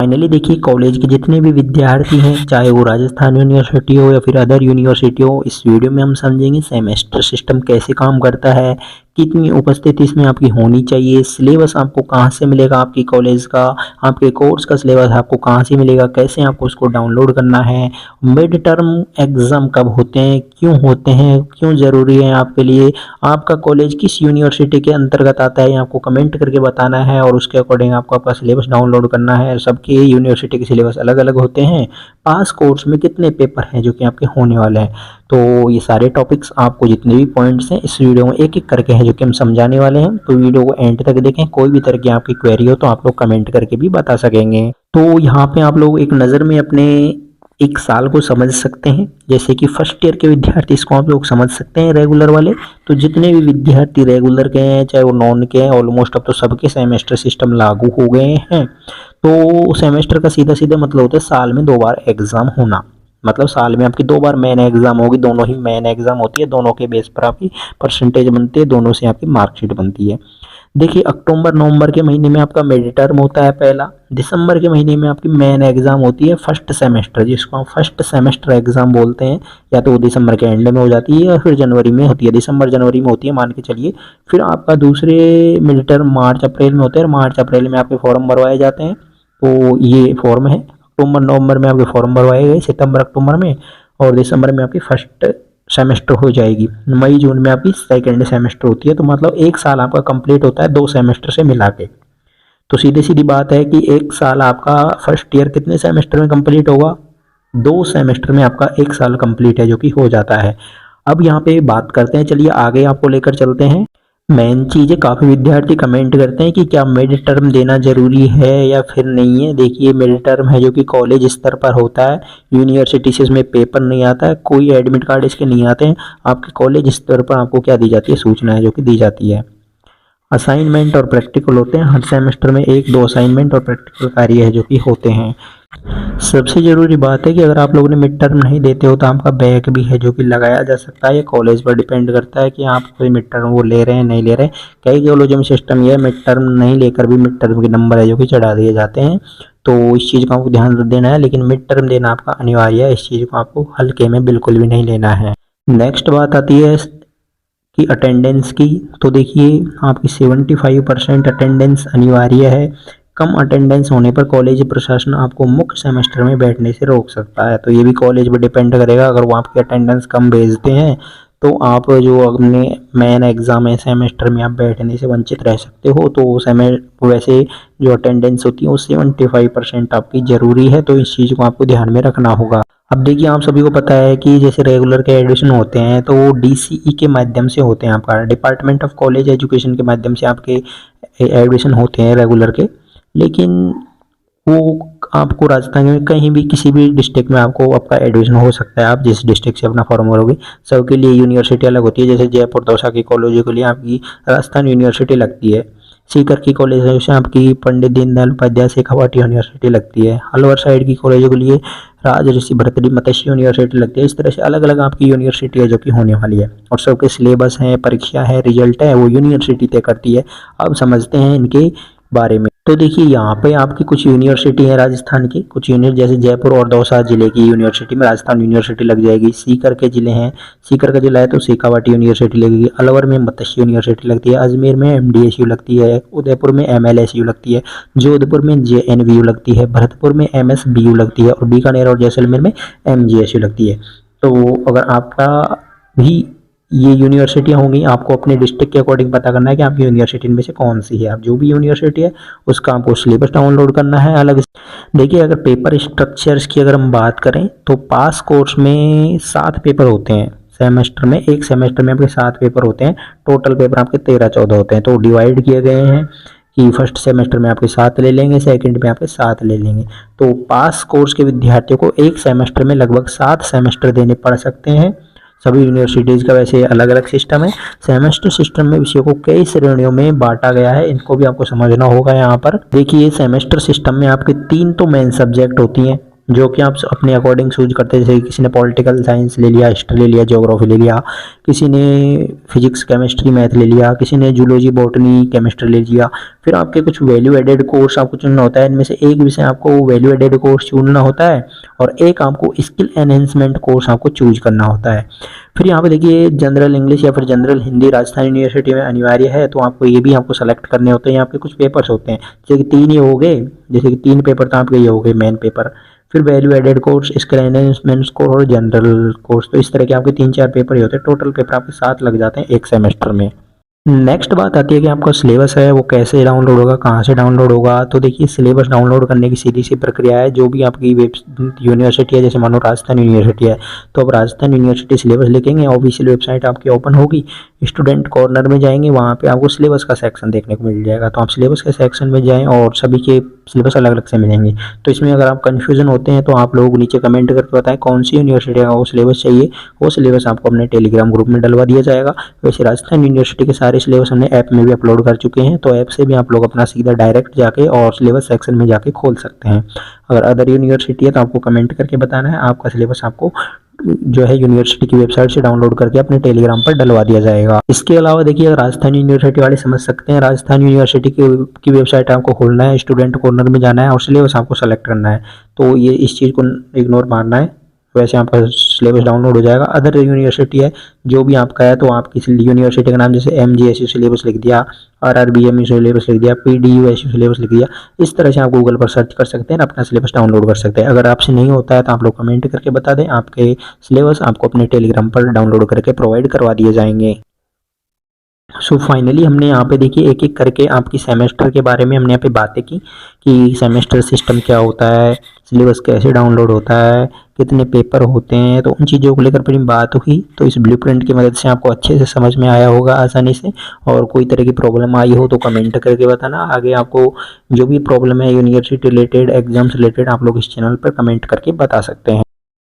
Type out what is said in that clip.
Finally देखिए, college के जितने भी विद्यार्थी हैं, चाहे वो राजस्थान यूनिवर्सिटी हो या फिर अदर यूनिवर्सिटी हो, इस वीडियो में हम समझेंगे सेमेस्टर सिस्टम कैसे काम करता है, कितनी उपस्थिति इसमें आपकी होनी चाहिए, सिलेबस आपको कहाँ से मिलेगा, आपकी कॉलेज का, आपके कोर्स का सिलेबस आपको कहाँ से मिलेगा, कैसे आपको उसको डाउनलोड करना है, मिड टर्म एग्ज़ाम कब होते हैं, क्यों ज़रूरी है आपके लिए, आपका कॉलेज किस यूनिवर्सिटी के अंतर्गत आता है, ये आपको कमेंट करके बताना है और उसके अकॉर्डिंग आपको आपका सिलेबस डाउनलोड करना है। सबकी यूनिवर्सिटी के सिलेबस अलग अलग होते हैं। पास कोर्स में कितने पेपर हैं जो कि आपके होने वाले हैं, तो ये सारे टॉपिक्स आपको जितने भी पॉइंट्स हैं इस वीडियो में एक एक करके हैं जो कि हम समझाने वाले हैं। तो वीडियो को एंड तक देखें, कोई भी तरह की आपकी क्वेरी हो तो आप लोग कमेंट करके भी बता सकेंगे। तो यहाँ पे आप लोग एक नज़र में अपने एक साल को समझ सकते हैं। जैसे कि फर्स्ट ईयर के विद्यार्थी इसको आप लोग समझ सकते हैं रेगुलर वाले। तो जितने भी विद्यार्थी रेगुलर के हैं चाहे वो नॉन के हैं, ऑलमोस्ट अब तो सबके सेमेस्टर सिस्टम लागू हो गए हैं। तो सेमेस्टर का सीधा सीधा मतलब होता है साल में 2 बार एग्ज़ाम होना। मतलब साल में आपकी 2 बार मेन एग्ज़ाम होगी, दोनों ही मेन एग्ज़ाम होती है, दोनों के बेस पर आपकी परसेंटेज बनती है, दोनों से आपकी मार्कशीट बनती है। देखिए, अक्टूबर नवंबर के महीने में आपका मिड टर्म होता है पहला, दिसंबर के महीने में आपकी मेन एग्ज़ाम होती है फर्स्ट सेमेस्टर, जिसको हम फर्स्ट सेमेस्टर एग्ज़ाम बोलते हैं। या तो वो दिसंबर के एंड में हो जाती है या फिर जनवरी में होती है, दिसंबर जनवरी में होती है मान के चलिए। फिर आपका दूसरे मिड टर्म मार्च अप्रैल में होते हैं, और मार्च अप्रैल में आपके फॉर्म भरवाए जाते हैं। तो ये फॉर्म है, अक्टूबर नवंबर में आपके फॉर्म भरवाए गए, सितंबर अक्टूबर में, और दिसंबर में आपकी फर्स्ट सेमेस्टर हो जाएगी। मई जून में आपकी सेकेंड सेमेस्टर होती है। तो मतलब एक साल आपका कंप्लीट होता है 2 सेमेस्टर से मिला के। तो सीधी सीधी बात है कि एक साल आपका फर्स्ट ईयर कितने सेमेस्टर में कंप्लीट होगा, 2 सेमेस्टर में आपका एक साल कंप्लीट है जो कि हो जाता है। अब यहाँ पे बात करते हैं, चलिए आगे आपको लेकर चलते हैं। मेन चीज़ है, काफ़ी विद्यार्थी कमेंट करते हैं कि क्या मिड टर्म देना ज़रूरी है या फिर नहीं है। देखिए, मिड टर्म है जो कि कॉलेज स्तर पर होता है, यूनिवर्सिटी से इसमें पेपर नहीं आता है, कोई एडमिट कार्ड इसके नहीं आते हैं। आपके कॉलेज स्तर पर आपको क्या दी जाती है, सूचना है जो कि दी जाती है। असाइनमेंट और प्रैक्टिकल होते हैं, हर सेमेस्टर में 1-2 असाइनमेंट और प्रैक्टिकल कार्य है जो कि होते हैं। सबसे ज़रूरी बात है कि अगर आप लोगों ने मिड टर्म नहीं देते हो तो आपका बैक भी है जो कि लगाया जा सकता है। ये कॉलेज पर डिपेंड करता है कि आप कोई मिड टर्म वो ले रहे हैं नहीं ले रहे हैं। कई कॉलेजों में सिस्टम ये है, मिड टर्म नहीं लेकर भी मिड टर्म के नंबर है जो कि चढ़ा दिए जाते हैं। तो इस चीज़ का आपको ध्यान देना है, लेकिन मिड टर्म देना आपका अनिवार्य है, इस चीज़ को आपको हल्के में बिल्कुल भी नहीं लेना है। नेक्स्ट बात आती है कि अटेंडेंस की। तो देखिए, आपकी 75% अटेंडेंस अनिवार्य है। कम अटेंडेंस होने पर कॉलेज प्रशासन आपको मुख्य सेमेस्टर में बैठने से रोक सकता है। तो ये भी कॉलेज पर डिपेंड करेगा, अगर वो आपकी अटेंडेंस कम भेजते हैं तो आप जो अपने मेन एग्ज़ाम है सेमेस्टर में आप बैठने से वंचित रह सकते हो। तो वैसे जो अटेंडेंस होती है वो 75% आपकी ज़रूरी है, तो इस चीज़ को आपको ध्यान में रखना होगा। अब देखिए, आप सभी को पता है कि जैसे रेगुलर के एडमिशन होते हैं तो वो DCE के माध्यम से होते हैं, आपका डिपार्टमेंट ऑफ कॉलेज एजुकेशन के माध्यम से आपके एडमिशन होते हैं रेगुलर के। लेकिन वो आपको राजस्थान में कहीं भी किसी भी डिस्ट्रिक्ट में आपको आपका एडमिशन हो सकता है, आप जिस डिस्ट्रिक्ट से अपना फॉर्म भरोगे। सबके लिए यूनिवर्सिटी अलग होती है, जैसे जयपुर दौसा की कॉलेजों के लिए आपकी राजस्थान यूनिवर्सिटी लगती है, सीकर की कॉलेज से आपकी पंडित दीनदयाल उपाध्याय शेखावाटी यूनिवर्सिटी लगती है, अलवर साइड की कॉलेजों के लिए राज ऋषि भरतरी मत्स्य यूनिवर्सिटी लगती है। इस तरह से अलग अलग आपकी यूनिवर्सिटी है जो कि होने वाली है, और सबके सिलेबस है, परीक्षा है, रिजल्ट है, वो यूनिवर्सिटी तय करती है। अब समझते हैं इनके बारे में। तो देखिए, यहाँ पे आपकी कुछ यूनिवर्सिटी है राजस्थान की, कुछ यूनिट जैसे जयपुर और दौसा जिले की यूनिवर्सिटी में राजस्थान यूनिवर्सिटी लग जाएगी। सीकर के जिले हैं, सीकर का जिला है तो शेखावाटी यूनिवर्सिटी लगेगी, अलवर में मत्स्य यूनिवर्सिटी लगती है, अजमेर में MDSU लगती है, उदयपुर में MLSU लगती है, जोधपुर में JNVU लगती है, भरतपुर में MSBU लगती है, और बीकानेर और जैसलमेर में MGSU लगती है। तो अगर आपका भी ये यूनिवर्सिटियाँ होंगी, आपको अपने डिस्ट्रिक्ट के अकॉर्डिंग पता करना है कि आपकी यूनिवर्सिटी में से कौन सी है। आप जो भी यूनिवर्सिटी है उसका आपको सिलेबस डाउनलोड करना है अलग। देखिए, अगर पेपर स्ट्रक्चर्स की अगर हम बात करें तो पास कोर्स में 7 पेपर होते हैं सेमेस्टर में। एक सेमेस्टर में आपके 7 पेपर होते हैं, टोटल पेपर आपके 13-14 होते हैं। तो डिवाइड किए गए हैं कि फर्स्ट सेमेस्टर में आपके 7 ले लेंगे, सेकंड में आपके 7 ले लेंगे। तो पास कोर्स के विद्यार्थियों को एक सेमेस्टर में लगभग 7 सेमेस्टर देने पड़ सकते हैं। सभी यूनिवर्सिटीज़ का वैसे अलग अलग सिस्टम है। सेमेस्टर सिस्टम में विषयों को कई श्रेणियों में बांटा गया है, इनको भी आपको समझना होगा। यहाँ पर देखिए, सेमेस्टर सिस्टम में आपके 3 तो मेन सब्जेक्ट होती हैं, जो कि आप अपने अकॉर्डिंग चूज करते हैं। जैसे किसी ने पॉलिटिकल साइंस ले लिया, हिस्ट्री ले लिया, ज्योग्राफी ले लिया, किसी ने फिजिक्स केमिस्ट्री मैथ ले लिया, किसी ने जूलॉजी बॉटनी केमिस्ट्री ले लिया। फिर आपके कुछ वैल्यू एडेड कोर्स आपको चुनना होता है। इनमें से एक विषय आपको वैल्यू एडेड कोर्स चुनना होता है और एक आपको स्किल एनहेंसमेंट कोर्स आपको चूज करना होता है। फिर यहाँ पे देखिए जनरल इंग्लिश या फिर जनरल हिंदी राजस्थान यूनिवर्सिटी में अनिवार्य है, तो आपको ये भी आपको सेलेक्ट करने होते हैं। यहाँ पे कुछ पेपर्स होते हैं, जैसे कि 3 ही हो गए, जैसे कि 3 पेपर तो आपके ये हो गए मेन पेपर। फिर value added course, skill enhancement course और जनरल कोर्स। तो इस तरह के आपके 3-4 पेपर ही होते हैं। टोटल पेपर आपके 7 लग जाते हैं एक सेमेस्टर में। नेक्स्ट बात आती है कि आपका सिलेबस है वो कैसे डाउनलोड होगा, कहाँ से डाउनलोड होगा। तो देखिए सिलेबस डाउनलोड करने की सीधी सी प्रक्रिया है। जो भी आपकी वेब यूनिवर्सिटी है, जैसे मानो राजस्थान यूनिवर्सिटी है, तो आप राजस्थान यूनिवर्सिटी सिलेबस लिखेंगे, ऑफिशियल वेबसाइट आपकी ओपन होगी, स्टूडेंट कॉर्नर में जाएंगे, वहाँ पे आपको सिलेबस का सेक्शन देखने को मिल जाएगा। तो आप सिलेबस के सेक्शन में जाएँ और सभी के सिलेबस अलग अलग से मिलेंगे। तो इसमें अगर आप कन्फ्यूजन होते हैं तो आप लोग नीचे कमेंट करके बताएं कौन सी यूनिवर्सिटी का वो सिलेबस चाहिए। वो सिलेबस आपको अपने टेलीग्राम ग्रुप में डलवा दिया जाएगा। वैसे राजस्थान यूनिवर्सिटी के सारे सिलेबस हमने ऐप में भी अपलोड कर चुके हैं, तो ऐप से भी आप लोग अपना सीधा डायरेक्ट जाके और सिलेबस सेक्शन में जाके खोल सकते हैं। अगर अदर यूनिवर्सिटी है तो आपको कमेंट करके बताना है, आपका सिलेबस आपको जो है यूनिवर्सिटी की वेबसाइट से डाउनलोड करके अपने टेलीग्राम पर डलवा दिया जाएगा। इसके अलावा देखिए राजस्थान यूनिवर्सिटी वाले समझ सकते हैं, राजस्थान यूनिवर्सिटी की वेबसाइट आपको खोलना है, स्टूडेंट कॉर्नर में जाना है और सिलेबस आपको सेलेक्ट करना है। तो ये इस चीज़ को इग्नोर मारना है, वैसे आपका सिलेबस डाउनलोड हो जाएगा। अदर यूनिवर्सिटी है जो भी आपका है, तो आप किसी यूनिवर्सिटी का नाम जैसे MGSU सिलेबस लिख दिया, RRBMU सिलेबस लिख दिया, PDUSU सिलेबस लिख दिया। इस तरह से आप गूगल पर सर्च कर सकते हैं, अपना सिलेबस डाउनलोड कर सकते हैं। अगर आपसे नहीं होता है तो आप लोग कमेंट करके बता दें, आपके सिलेबस आपको अपने टेलीग्राम पर डाउनलोड करके प्रोवाइड करवा दिए जाएंगे। सो फाइनली हमने यहाँ पे देखिए एक एक करके आपकी सेमेस्टर के बारे में हमने यहाँ पे बातें की कि सेमेस्टर सिस्टम क्या होता है, सिलेबस कैसे डाउनलोड होता है, कितने पेपर होते हैं। तो उन चीज़ों को लेकर पूरी बात हुई। तो इस ब्लूप्रिंट की मदद से आपको अच्छे से समझ में आया होगा आसानी से। और कोई तरह की प्रॉब्लम आई हो तो कमेंट करके बताना। आगे आपको जो भी प्रॉब्लम है यूनिवर्सिटी रिलेटेड, एग्जाम्स रिलेटेड, आप लोग इस चैनल पर कमेंट करके बता सकते हैं।